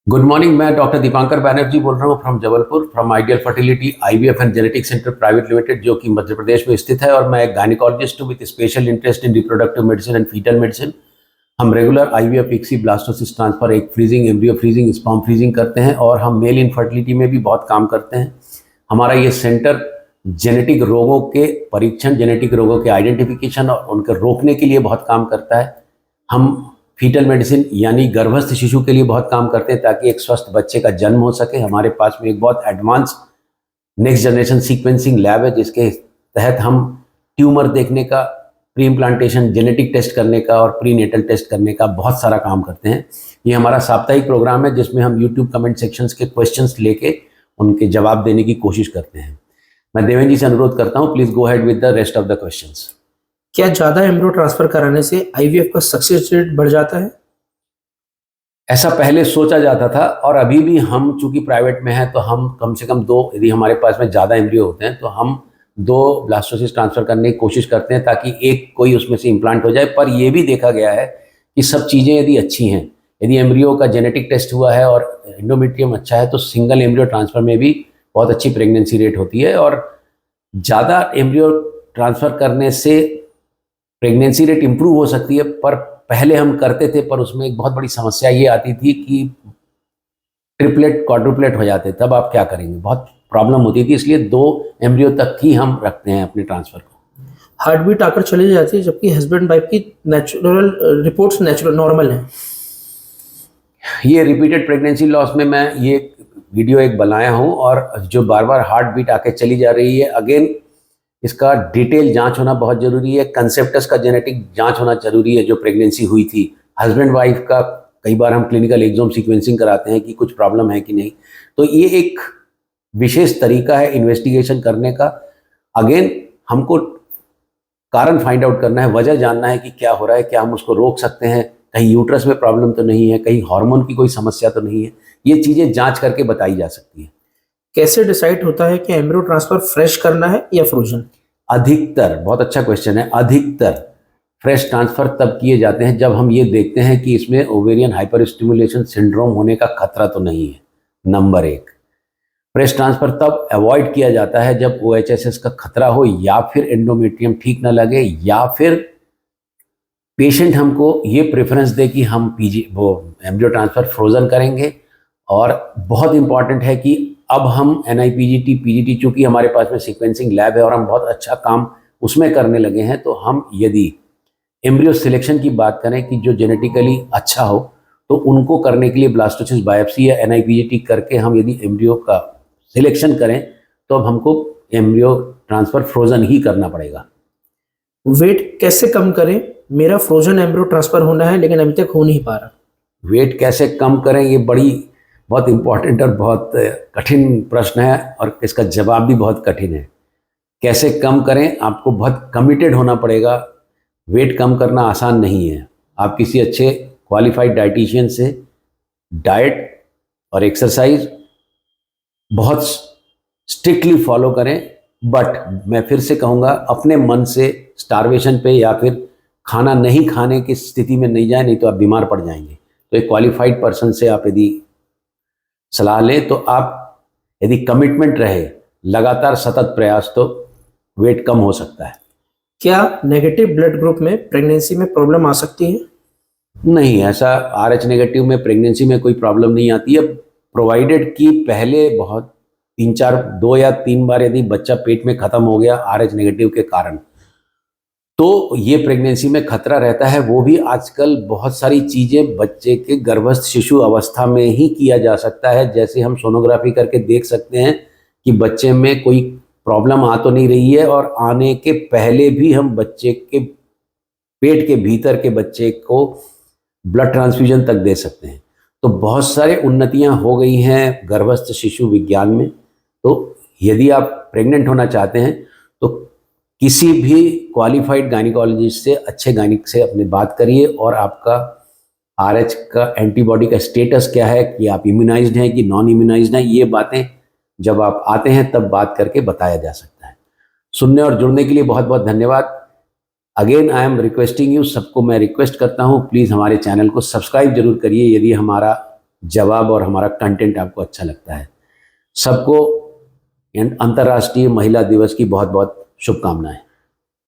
Good morning. मैं doctor Dipankar Banerjee बोल रहा हूँ from Jabalpur, from ideal fertility IVF and genetic centre private limited, जो कि मध्य प्रदेश में स्थित है। और मैं एक गायनिकोलॉजिस्ट हूँ with special interest in reproductive medicine and fetal medicine. हम regular IVF, ICSI, blastocyst transfer, egg freezing, embryo freezing, sperm freezing करते हैं और हम मेल इनफर्टिलिटी में भी बहुत काम करते हैं। हमारा ये सेंटर जेनेटिक रोगों के परीक्षण, जेनेटिक रोगों के आइडेंटिफिकेशन और उनके रोकने के लिए बहुत काम करता है। हम फीटल मेडिसिन यानी गर्भस्थ शिशु के लिए बहुत काम करते हैं ताकि एक स्वस्थ बच्चे का जन्म हो सके। हमारे पास में एक बहुत advance next generation sequencing lab है, जिसके तहत हम ट्यूमर देखने का, प्री इम्प्लांटेशन जेनेटिक टेस्ट करने का और प्री नेटल टेस्ट करने का बहुत सारा काम करते हैं। ये हमारा साप्ताहिक प्रोग्राम है जिसमें हम यूट्यूब कमेंट सेक्शंस के क्वेश्चंस लेके उनके जवाब देने की कोशिश करते हैं। मैं देवेंद्र जी से अनुरोध करता हूँ, please go ahead with the rest of the questions. क्या ज्यादा एम्ब्रियो ट्रांसफर कराने से आईवीएफ का सक्सेस रेट बढ़ जाता है? ऐसा पहले सोचा जाता था और अभी भी हम चूंकि प्राइवेट में हैं तो हम कम से कम 2, यदि हमारे पास में ज़्यादा एम्ब्रियो होते हैं तो हम 2 ब्लास्टोसिस्ट ट्रांसफ़र करने की कोशिश करते हैं ताकि एक कोई उसमें से इम्प्लांट हो जाए। पर यह भी देखा गया है कि सब चीज़ें यदि अच्छी हैं, यदि एम्ब्रियो का जेनेटिक टेस्ट हुआ है और एंडोमेट्रियम अच्छा है, तो सिंगल एम्ब्रियो ट्रांसफ़र में भी बहुत अच्छी प्रेगनेंसी रेट होती है। और ज़्यादा एम्ब्रियो ट्रांसफ़र करने से प्रेगनेंसी रेट इम्प्रूव हो सकती है। पर पहले हम करते थे, पर उसमें एक बहुत बड़ी समस्या ये आती थी कि ट्रिपलेट, क्वाड्रुपलेट हो जाते, तब आप क्या करेंगे, बहुत प्रॉब्लम होती थी। इसलिए 2 एम्ब्रियो तक ही हम रखते हैं अपने ट्रांसफ़र को। हार्ट बीट आकर चली जाती है जबकि हस्बैंड वाइफ की नेचुरल रिपोर्ट्स नॉर्मल हैं। ये रिपीटेड प्रेगनेंसी लॉस में मैं ये वीडियो एक बनाया हूँ और जो बार बार हार्ट बीट आके चली जा रही है, अगेन इसका डिटेल जांच होना बहुत ज़रूरी है। कंसेप्टस का जेनेटिक जांच होना ज़रूरी है। जो प्रेगनेंसी हुई थी हस्बैंड वाइफ का, कई बार हम क्लिनिकल एक्सोम सीक्वेंसिंग कराते हैं कि कुछ प्रॉब्लम है कि नहीं। तो ये एक विशेष तरीका है इन्वेस्टिगेशन करने का। अगेन हमको कारण फाइंड आउट करना है, वजह जानना है कि क्या हो रहा है, क्या हम उसको रोक सकते हैं, कहीं यूट्रस में प्रॉब्लम तो नहीं है, कहीं हार्मोन की कोई समस्या तो नहीं है। ये चीज़ें जाँच करके बताई जा सकती है। कैसे डिसाइड होता है कि एम्ब्रियो ट्रांसफर फ्रेश करना है या फ्रोजन? अधिकतर, बहुत अच्छा क्वेश्चन है, अधिकतर फ्रेश ट्रांसफ़र तब किए जाते हैं जब हम ये देखते हैं कि इसमें ओवेरियन हाइपर स्टिमुलेशन सिंड्रोम होने का खतरा तो नहीं है। नंबर 1, फ्रेश ट्रांसफ़र तब अवॉइड किया जाता है जब OHSS का खतरा हो, या फिर एंडोमेट्रियम ठीक न लगे, या फिर पेशेंट हमको ये प्रेफरेंस दे कि हम एम्ब्रियो ट्रांसफ़र फ्रोज़न करेंगे। और बहुत इंपॉर्टेंट है कि अब हम NIPGT, PGT, चूँकि हमारे पास में सीक्वेंसिंग लैब है और हम बहुत अच्छा काम उसमें करने लगे हैं, तो हम यदि एम्ब्रियो सिलेक्शन की बात करें कि जो जेनेटिकली अच्छा हो, तो उनको करने के लिए ब्लास्टोसिस्ट बायोप्सी या NIPGT करके हम यदि एम्ब्रियो का सिलेक्शन करें तो अब हमको एम्ब्रियो ट्रांसफ़र फ्रोज़न ही करना पड़ेगा। वेट कैसे कम करें? मेरा फ्रोजन एम्ब्रियो ट्रांसफर होना है लेकिन अभी तक हो नहीं पा रहा। वेट कैसे कम करें, ये बहुत इम्पॉर्टेंट और बहुत कठिन प्रश्न है और इसका जवाब भी बहुत कठिन है। कैसे कम करें, आपको बहुत कमिटेड होना पड़ेगा। वेट कम करना आसान नहीं है। आप किसी अच्छे क्वालिफाइड डाइटिशियन से डाइट और एक्सरसाइज बहुत स्ट्रिक्टली फॉलो करें। बट मैं फिर से कहूँगा, अपने मन से स्टारवेशन पे या फिर खाना नहीं खाने की स्थिति में नहीं जाए, नहीं तो आप बीमार पड़ जाएंगे। तो एक क्वालिफाइड पर्सन से आप यदि सलाह लें तो आप, यदि कमिटमेंट रहे, लगातार सतत प्रयास, तो वेट कम हो सकता है। क्या नेगेटिव ब्लड ग्रुप में प्रेगनेंसी में प्रॉब्लम आ सकती है? नहीं, ऐसा RH नेगेटिव में प्रेगनेंसी में कोई प्रॉब्लम नहीं आती है, प्रोवाइडेड कि पहले बहुत 2 या 3 बार यदि बच्चा पेट में ख़त्म हो गया RH नेगेटिव के कारण, तो ये प्रेगनेंसी में खतरा रहता है। वो भी आजकल बहुत सारी चीज़ें बच्चे के गर्भस्थ शिशु अवस्था में ही किया जा सकता है। जैसे हम सोनोग्राफी करके देख सकते हैं कि बच्चे में कोई प्रॉब्लम आ तो नहीं रही है, और आने के पहले भी हम बच्चे के पेट के भीतर के बच्चे को ब्लड ट्रांसफ्यूजन तक दे सकते हैं। तो बहुत सारे उन्नतियां हो गई हैं गर्भस्थ शिशु विज्ञान में। तो यदि आप प्रेग्नेंट होना चाहते हैं तो किसी भी क्वालिफाइड गायनिकोलॉजिस्ट से, अच्छे गायनिक से अपनी बात करिए, और आपका RH का एंटीबॉडी का स्टेटस क्या है, कि आप इम्यूनाइज्ड हैं कि नॉन इम्यूनाइज्ड हैं, ये बातें जब आप आते हैं तब बात करके बताया जा सकता है। सुनने और जुड़ने के लिए बहुत बहुत धन्यवाद। Again I am requesting you, सबको मैं रिक्वेस्ट करता हूँ, प्लीज़ हमारे चैनल को सब्सक्राइब जरूर करिए यदि हमारा जवाब और हमारा कंटेंट आपको अच्छा लगता है। सबको अंतर्राष्ट्रीय महिला दिवस की बहुत बहुत शुभकामनाएं।